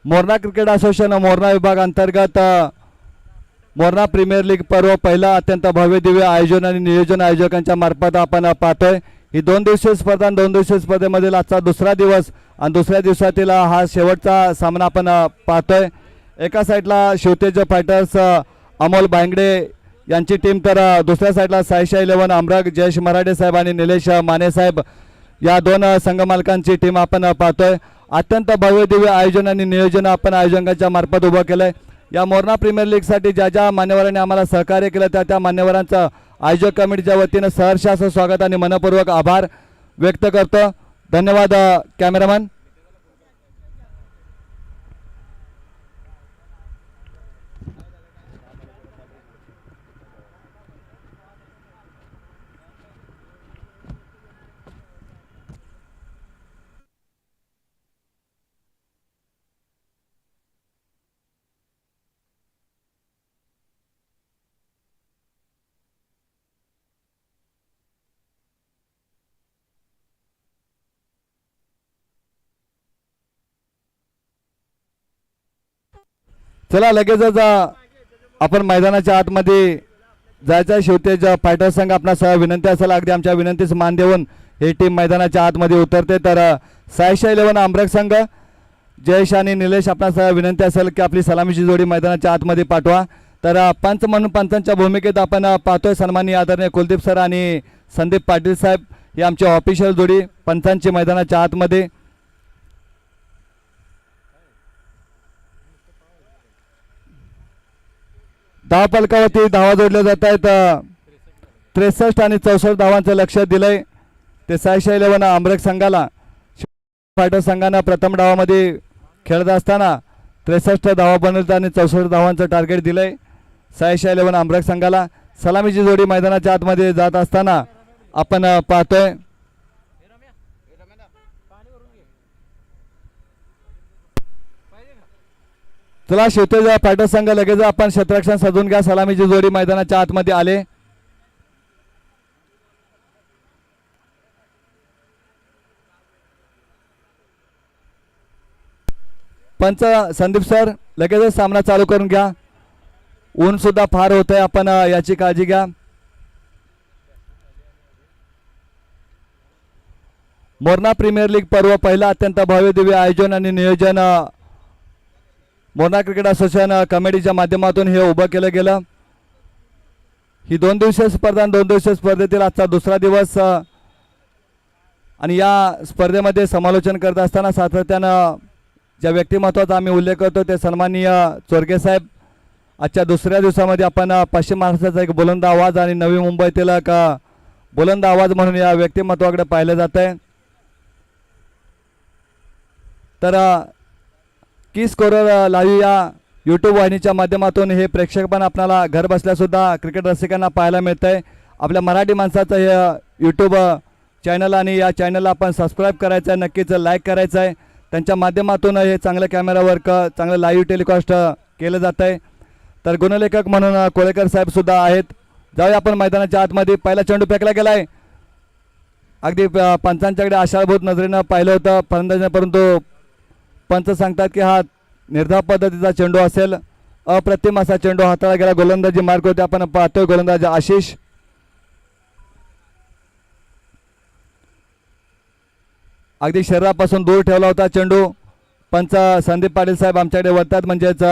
मोरणा क्रिकेट असोसिएशन मोरणा विभाग अंतर्गत मोरणा प्रीमियर लीग पर्व पहिला अत्यंत भव्य दिव्य आयोजन आणि नियोजन आयोजकांच्या मार्फत आपण पाहतोय. ही 2 दिवसीय स्पर्धा 2 दिवसीय स्पर्धेमधील आजचा दुसरा दिवस आणि दुसऱ्या दिवसातील हा शेवटचा सामना आपण पाहतोय. एका साईडला शिवतेज फायटर्स अमोल बांगडे यांची टीम, तर दुसऱ्या साईडला सायशा 11 अमरक जयेश मराठे साहेब आणि निलेश माने साहेब या दोन संघ मालकांची टीम आपण पाहतोय. अत्यंत भव्य दिव्य आयोजन आणि नियोजन आपण आयोजकांच्या मार्फत उभं केलंय. या मोरणा प्रीमियर लीगसाठी ज्या ज्या मान्यवरांनी आम्हाला सहकार्य केलं त्या मान्यवरांचं आयोजक कमिटीच्या वतीनं सहर्ष असं स्वागत आणि मनपूर्वक आभार व्यक्त करतो. धन्यवाद कॅमेरामॅन. चला लगेचच आपण मैदानाच्या आतमध्ये जायचं आहे. शिवतेज फायटर संघ आपणास विनंती असेल, अगदी आमच्या विनंतीस मान देऊन ही टीम मैदानाच्या आतमध्ये उतरते. तर सायशा 11 अमरक संघ जयेश आणि निलेश आपणास विनंती असेल की आपली सलामीची जोडी मैदानाच्या आतमध्ये पाठवा. तर पंच म्हणून पंचांच्या भूमिकेत आपण पाहतोय सन्माननीय आदरणीय कुलदीप सर आणि संदीप पाटील साहेब ही आमची ऑफिशियल जोडी पंचांची मैदानाच्या आतमध्ये. धाव फलकावरती धावा जोडल्या जात आहेत. 63 आणि 64 धावांचं लक्ष दिलंय ते सायशा 11 अमरक संघाला. फायटर संघानं प्रथम डावामध्ये खेळत असताना 63 धावा बनवतात आणि 64 धावांचं टार्गेट दिलंय सायशा 11 अमरक संघाला. सलामीची जोडी मैदानाच्या आतमध्ये जात असताना आपण पाहतोय. चला शिवतेज फायटर संघ लगेच आपण क्षेत्ररक्षण सजून घ्या. सलामीची जोडी मैदानाच्या आतमध्ये आले. पंच संदीप सर लगेचच सामना चालू करून घ्या. ऊन सुद्धा फार होत आहे, आपण याची काळजी घ्या. मोरणा प्रीमियर लीग पर्व पहिला अत्यंत भव्य दिव्य आयोजन आणि नियोजन मोरणा क्रिकेट असोसिएशन कमिटीच्या माध्यमातून हे उभं केलं गेलं. ही 2 दिवसीय स्पर्धा 2 दिवसीय स्पर्धेतील आजचा दुसरा दिवस आणि या स्पर्धेमध्ये समालोचन करत असताना सातत्यानं ज्या व्यक्तिमत्वाचा आम्ही उल्लेख करतो ते सन्माननीय चोरगे साहेब. आजच्या दुसऱ्या दिवसामध्ये आपण पश्चिम महाराष्ट्राचा एक बुलंद आवाज आणि नवी मुंबईतील एक बुलंद आवाज म्हणून या व्यक्तिमत्वाकडे पाहिलं जात आहे. तर की स्कोरर लाईव्ह या यूट्यूब वाहिनीच्या माध्यमातून हे प्रेक्षकपण आपल्याला घर बसल्यासुद्धा क्रिकेट रसिकांना पाहायला मिळतं आहे. आपल्या मराठी माणसाचं हे यूट्यूब चॅनल आणि या चॅनलला आपण सबस्क्राईब करायचं आहे, नक्कीच लाईक करायचं आहे. त्यांच्या माध्यमातून हे चांगलं कॅमेरावर चांगलं लाईव्ह टेलिकास्ट केलं जात आहे. तर गुणलेखक म्हणून कोळेकर साहेबसुद्धा आहेत. जाऊया आपण मैदानाच्या आतमध्ये. पहिला चेंडू फेकला गेला आहे. अगदी पंचांच्याकडे आशाभूत नजरेनं पाहिलं होतं फलंदाजीनं, परंतु पंच सांगतात की हा निर्धाव पद्धतीचा चेंडू असेल. अप्रतिम असा चेंडू हाताळला गेला. गोलंदाजी मार्ग होते आपण पाहतोय. गोलंदाज आशिष अगदी शरीरापासून दूर ठेवला होता चेंडू. पंच संदीप पाटील साहेब आमच्याकडे वळतात, म्हणजेच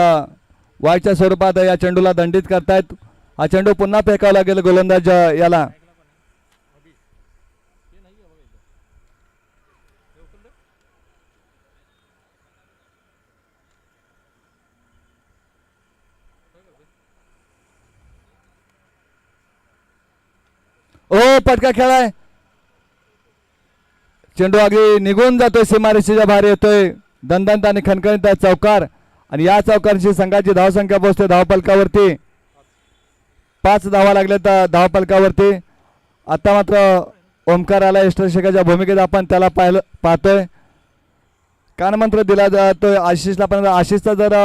वाईटच्या स्वरूपात या चेंडूला दंडित करतायत. हा चेंडू पुन्हा फेकावा लागेल गोलंदाज याला. ओ पटका खेळाय. चेंडू अगदी निघून जातोय, सीमारेषेच्या बाहेर येतोय. दणदणीत आणि खणखणीत चौकार आणि या चौकारची संघाची धावसंख्या पोहोचते धावफलकावरती. 5 धावा लागल्यात धावफलकावरती. आता मात्र ओमकार आला यष्टरक्षकाच्या भूमिकेत आपण त्याला पाहतोय. कानमंत्र दिला जातोय आशिषला, पण आशिषचा जर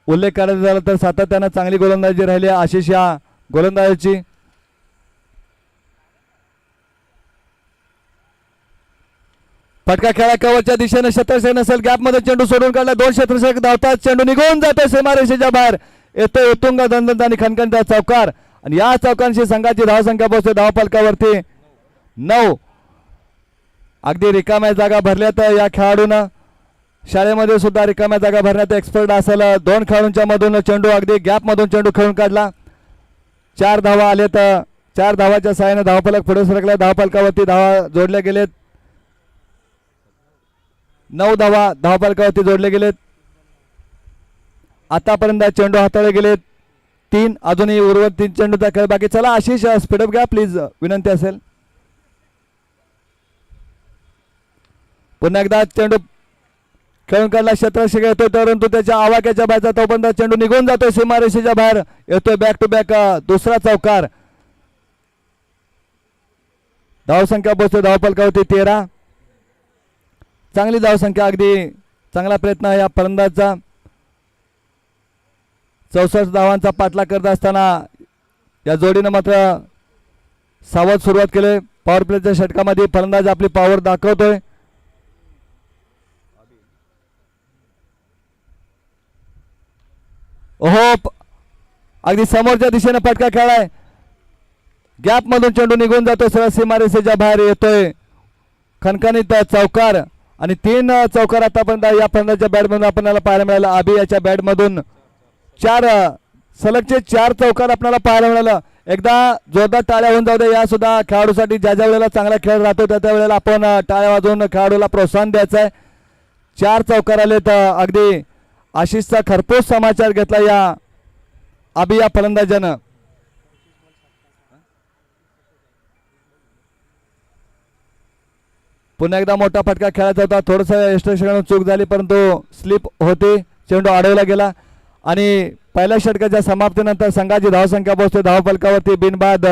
उल्लेख करायचा झाला तर सातत्यानं चांगली गोलंदाजी राहिली आशिष या गोलंदाजाची. फटका खेळा कव्हरच्या दिशेने क्षेत्ररक्षक नसेल गॅप मध्ये चेंडू सोडून काढला दोन क्षेत्ररक्षक धावतात चेंडू निघून जातो सीमारेषेच्या बाहेर येतो उत्तुंग दणदणीत आणि खणखणीत चौकार आणि या चौकांशी संघाची धावसंख्या पोहोचते धावफलकावरती 9. अगदी रिकाम्या जागा भरल्या तर या खेळाडूंना शाळेमध्ये सुद्धा रिकाम्या जागा भरण्यात एक्सपर्ट असेल. 2 खेळाडूंच्या मधून चेंडू अगदी गॅप मधून चेंडू खेळून काढला 4 धावा आले तर 4 धावाच्या सहाय्याने धावफलक पुढे सरकला धावफलकावरती धावा जोडल्या गेलेत 9 धावा धावफलकावरती जोडले गेलेत. आतापर्यंत चेंडू हाताळले गेलेत 3 अजूनही उर्वरित 3 चेंडूचा खेळ बाकी. चला आशिष स्पीडअप घ्या प्लीज विनंती असेल. पुन्हा एकदा चेंडू खेळून काढला क्षेत्ररक्षक येतोय परंतु त्याच्या आवाक्याच्या बाहेरचा तोपर्यंत चेंडू निघून जातोय सीमारेषेच्या बाहेर येतोय बॅक टू बॅक दुसरा चौकार. धावसंख्या पोहोचते धावफलकावरती 13. चांगली धावसंख्या अगदी चांगला प्रयत्न या फलंदाजचा 64 धावांचा पाठलाग करत असताना या जोडीनं मात्र सावध सुरुवात केली. पॉवर प्लेच्या षटकामध्ये फलंदाज आपली पॉवर दाखवतोय. ओहो अगदी समोरच्या दिशेने फटका खेळाय गॅप मधून चेंडू निघून जातो सरळ सीमारेषेच्या बाहेर येतोय खणखणीत चौकार आणि 3 चौकार आतापर्यंत या फलंदाजच्या बॅटमधून आपल्याला पाहायला मिळाला. आबी याच्या बॅटमधून 4 सलगचे 4 चौकार आपल्याला पाहायला मिळालं. एकदा जोरदार टाळ्या होऊन जाऊ दे या सुद्धा खेळाडूसाठी ज्या ज्या वेळेला चांगला खेळ राहतो त्या त्या वेळेला आपण टाळ्या वाजवून खेळाडूला प्रोत्साहन द्यायचं आहे. 4 चौकार आले तर अगदी आशिषचा खरपूस समाचार घेतला या आबी या फलंदाजानं. पुन्हा एकदा मोठा फटका खेळायचा होता थोडंसं यष्टरक्षकांना चूक झाली परंतु स्लिप होते चेंडू अडवला गेला आणि पहिल्या षटकाच्या समाप्तीनंतर संघाची धावसंख्या पोहोचते धावफलकावरती बिनबाद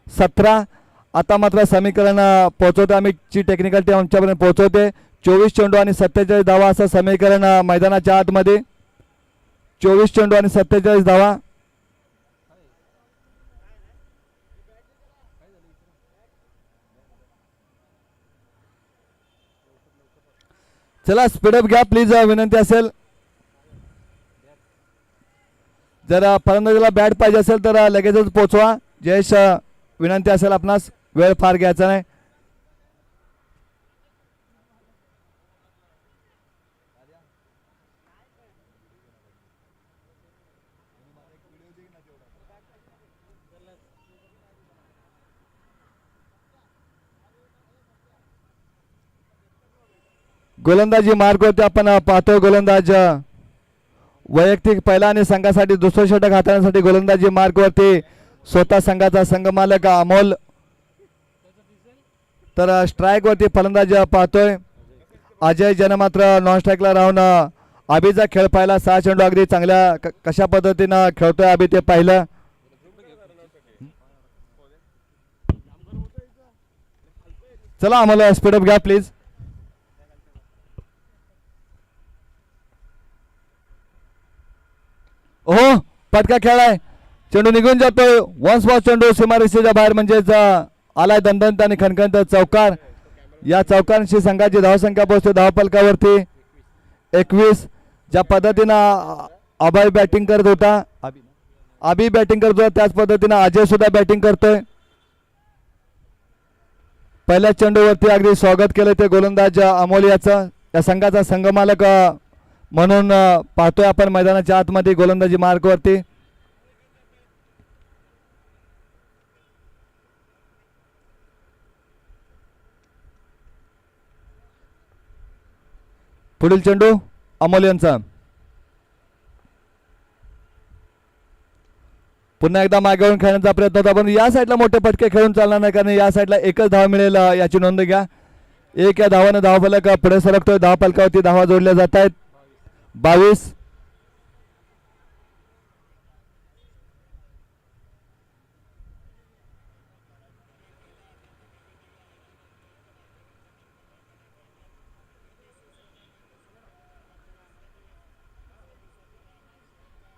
17. आता मात्र समीकरण पोहोचवते आम्ही ची टेक्निकल टीम आमच्यापर्यंत पोहोचवते 24 चेंडू आणि 47 धावा असं समीकरण मैदानाच्या आतमध्ये 24 चेंडू आणि 47 धावा. चला स्पीडअप घ्या प्लीज विनंती असेल. जर फलंदाजीला बॅट पाहिजे असेल तर लगेचच पोचवा. जयेश विनंती असेल आपणास वेळ फार घ्यायचा नाही. गोलंदाजी मार्गवरती आपण पाहतोय गोलंदाज वैयक्तिक पहिला आणि संघासाठी दुसरं षटक हाताळण्यासाठी गोलंदाजी मार्गवरती स्वतः संघाचा संघमालक अमोल. तर स्ट्राईक वरती फलंदाज पाहतोय अजय जन मात्र नॉन स्ट्राईकला राहून आबीचा खेळ पाहिला. 6 चेंडू अगदी चांगल्या कशा पद्धतीनं खेळतोय आबी ते पाहिलं. चला आम्हाला स्पीडअप घ्या प्लीज. हो फटका खेळाय चेंडू निघून जातोय वन्स बॉल चेंडू सीमारेषेच्या बाहेर म्हणजेच आलाय दणदणीत आणि खणखणीत चौकार. या चौकारांशी संघाची धावसंख्या पोहोचते धावफलकावरती 21. ज्या पद्धतीनं अभय बॅटिंग करत होता आबी बॅटिंग करतो त्याच पद्धतीनं अजय सुद्धा बॅटिंग करतोय. पहिल्या चेंडूवरती अगदी स्वागत केलं ते गोलंदाज अमोल याचं या संघाचा संघमालक म्हणून पाहतोय आपण मैदानाच्या आतमध्ये गोलंदाजी मार्गवरती. पुढील चेंडू अमोल यांचा. पुन्हा एकदा मागेवरून खेळण्याचा प्रयत्न होता पण या साईडला मोठे फटके खेळून चालणार नाही कारण या साईडला एकच धाव मिळेल याची नोंद घ्या. 1 या धावानं धावफलक पुढे सरकतोय. धावफलकावरती धावा जोडल्या जात आहेत 22.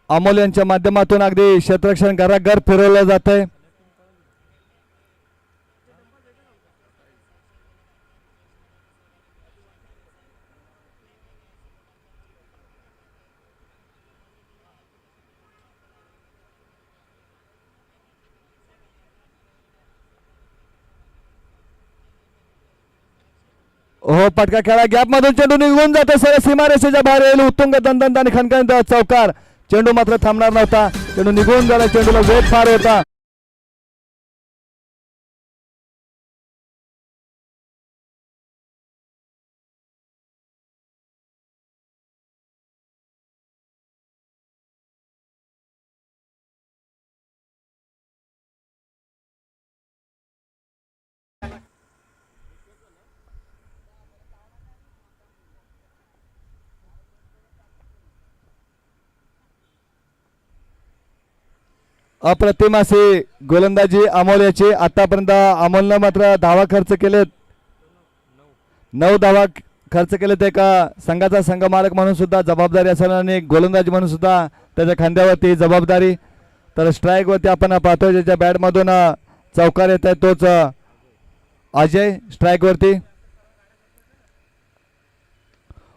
अमोल यांच्या माध्यमातून अगदी क्षेत्ररक्षण घराघर फिरवलं जात आहे. हो पटका खेळा गॅप मधून चेंडू निघून जातो सर सीमारेषेच्या बाहेर येईल उत्तुंग दंदन आणि खणखण चौकार चेंडू मात्र थांबणार नव्हता चेंडू निघून गेला चेंडूला वेग फार होता अप्रतिम असे गोलंदाजी अमोल याची आतापर्यंत अमोलनं मात्र धावा खर्च केलेत 9 धावा खर्च केलेत एका संघाचा संघमालक म्हणून सुद्धा जबाबदारी असेल आणि गोलंदाज म्हणून सुद्धा त्याच्या खांद्यावरती जबाबदारी तर स्ट्राईक वरती आपण पाहतोय ज्याच्या बॅट मधून चौकार येत आहे तोच अजय स्ट्राईक वरती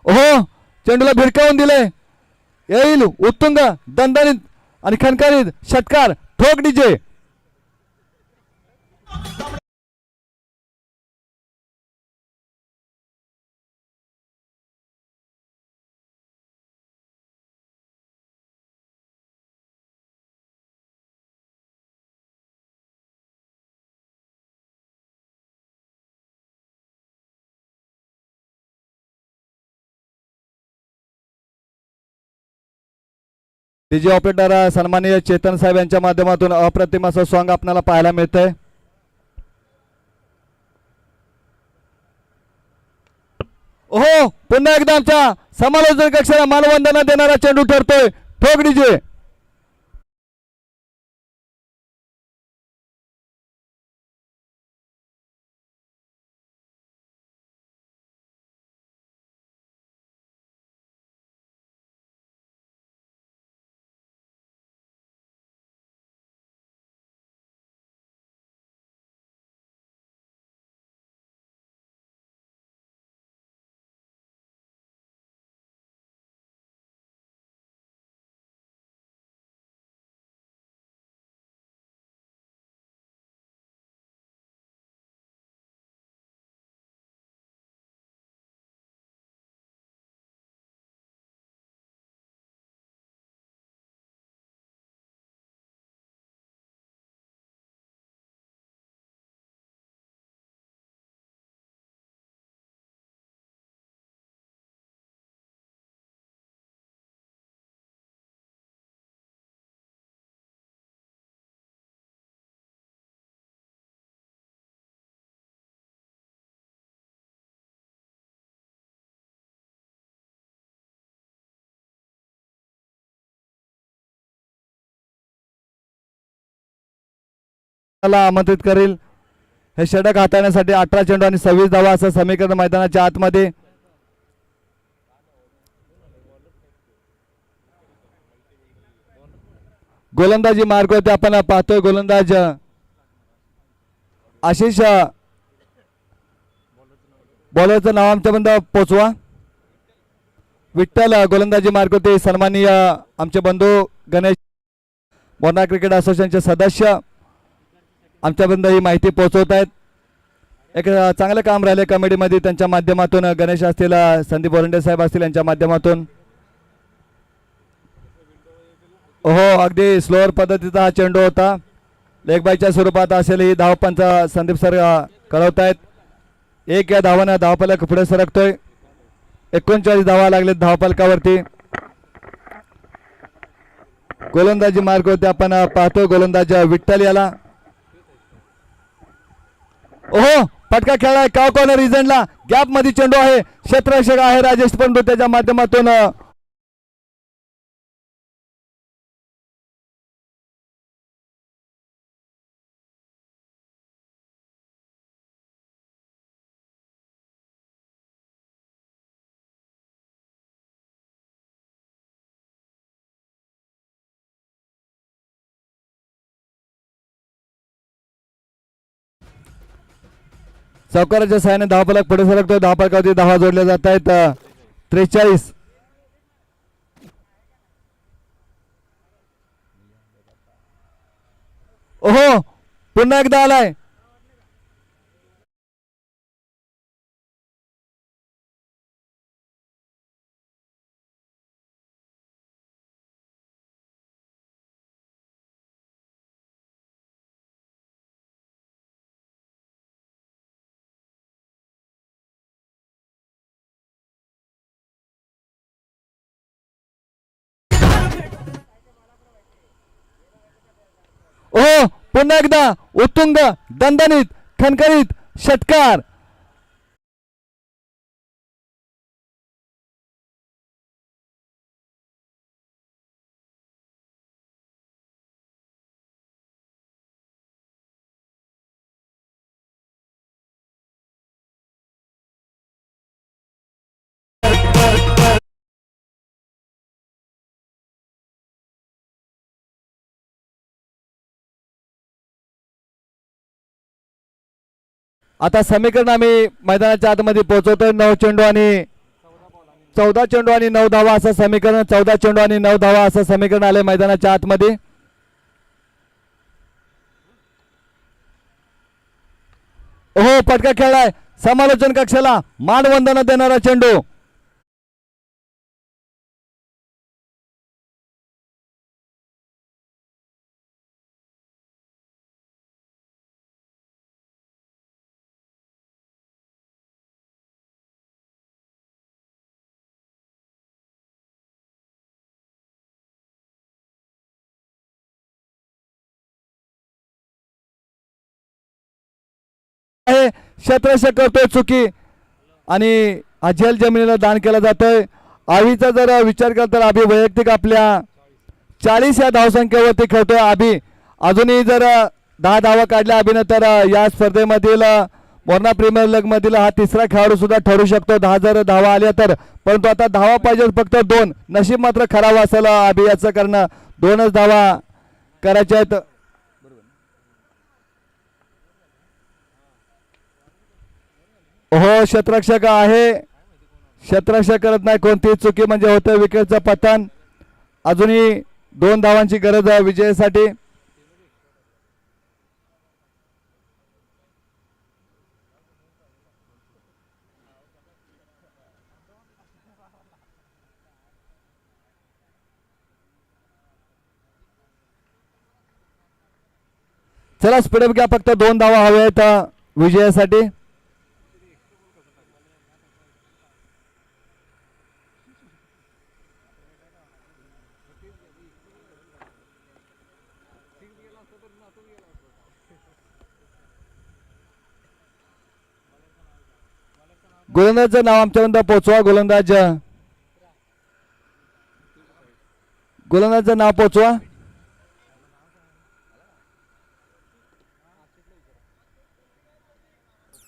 ओहो चेंडूला भिरकावून दिले येईल उत्तुंग दणदणीत आणि खणखणीत षटकार ठोक डीजे डीजे ऑपरेटर सन्माननीय चेतन साहेब यांच्या माध्यमातून अप्रतिम असं सॉन्ग आपल्याला पाहायला मिळतंय ओहो पुन्हा एकदा आमच्या समालोचन कक्षाला मानवंदना देणारा चेंडू ठरतोय ठोक डीजे आमंत्रित करेल हे षटक हाताळण्यासाठी 18 चेंडू आणि 26 धावा असं समीकरण मैदानाच्या आतमध्ये गोलंदाजी मार्ग होते आपण पाहतोय गोलंदाज आशिष बॉलरचं नाव आमच्यापर्यंत पोचवा विठ्ठल गोलंदाजी मार्ग होते सन्माननीय आमचे बंधू गणेश मोना क्रिकेट असोसिएशनचे सदस्य आमच्यापर्यंत ही माहिती पोहोचवत आहेत एक चांगलं काम राहिले कमिटीमध्ये त्यांच्या माध्यमातून गणेश असतील संदीप बोरंडे साहेब असतील यांच्या माध्यमातून हो अगदी स्लोअर पद्धतीचा हा चेंडू होता लेग बायच्या स्वरूपात असेल ही धावपंच संदीप सर कळवत आहेत एक या धावानं धावफलक पुढे सरकतोय 39 धावा लागलेत धावफलकावरती गोलंदाजी मार्ग होते आपण पाहतोय गोलंदाज विठ्ठल याला ओहो फटका खेळाय काव कॉर्नर रिझनला गॅप मध्ये चेंडू आहे क्षेत्ररक्षक आहे राजेश पंडू त्याच्या माध्यमातून चौकाराच्या सहाय्याने धावफलक पुढे सरकतोय धावफलकावरती धावा जोडल्या जात आहेत 43 ओहो पुन्हा एकदा आलाय पुन्हा एकदा उत्तुंग दणदणीत खणखणीत षटकार. आता समीकरण आम्ही मैदानाच्या आतमध्ये पोहोचवतोय. 9 चेंडू आणि 14 चेंडू आणि 9 धावा असं समीकरण. 14 चेंडू आणि 9 धावा असं समीकरण आले मैदानाच्या आतमध्ये. हो पटका खेळलाय समालोचन कक्षाला मानवंदना देणारा चेंडू. आहे क्षेत्ररक्षक करतोय चुकी आणि अझेल जमिनीला दान केला जातोय. आवीचा जर विचार केला तर आभी वैयक्तिक आपल्या 40 या धावसंख्येवरती खेळतोय. आभी अजूनही जर 10 धावा काढल्या अभिनं तर या स्पर्धेमधील मोरणा प्रीमियर लीग मधील हा तिसरा खेळाडू सुद्धा ठरू शकतो 10 जर धावा आल्या तर. परंतु आता धावा पाहिजे फक्त 2. नशीब मात्र खराब असेल आभी याचं करणं. 2च धावा करायच्या आहेत. हो क्षेत्ररक्षक आहे. क्षेत्ररक्षक करत नाही कोणतीही चुकी म्हणजे होतं विकेटचं पतन. अजूनही 2 धावांची गरज आहे विजयासाठी. चला स्पीडअप घ्या फक्त 2 धावा हव्या आहेत विजयासाठी. गोलंदाजचं नाव आमच्यापर्यंत पोचवा. गोलंदाजचं नाव पोचवा.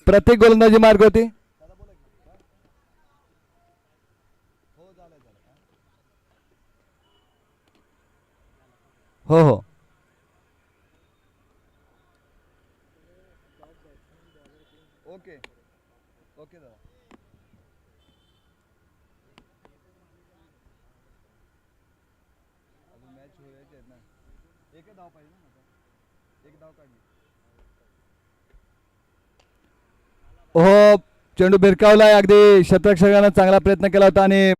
प्रत्येक गोलंदाजी मार्ग होती. हो हो ओके ओके दादा. अजून मॅच होयाची आहेत ना. एक धाव पाहिजे ना आता. एक धाव काढली. हो चेंडू भिरकावलाय. अगदी क्षेत्ररक्षकानं चांगला प्रयत्न केला होता आणि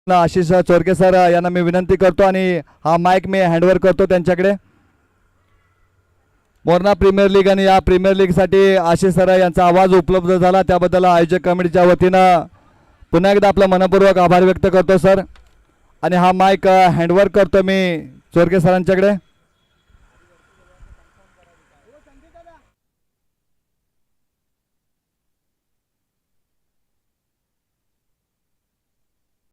आशिष चोरके सर यांना मी विनंती करतो आणि हा माईक मी हँडओव्हर करतो त्यांच्याकडे. मोरणा प्रीमियर लीग आणि या प्रीमियर लीग साठी आशिष सर यांचा आवाज उपलब्ध झाला त्याबद्दल आयोजक कमिटीच्या वतीनं पुन्हा एकदा आपला मनपूर्वक आभार व्यक्त करतो सर. आणि हा माईक हँडओव्हर करतो मी चोरके सरांच्याकडे.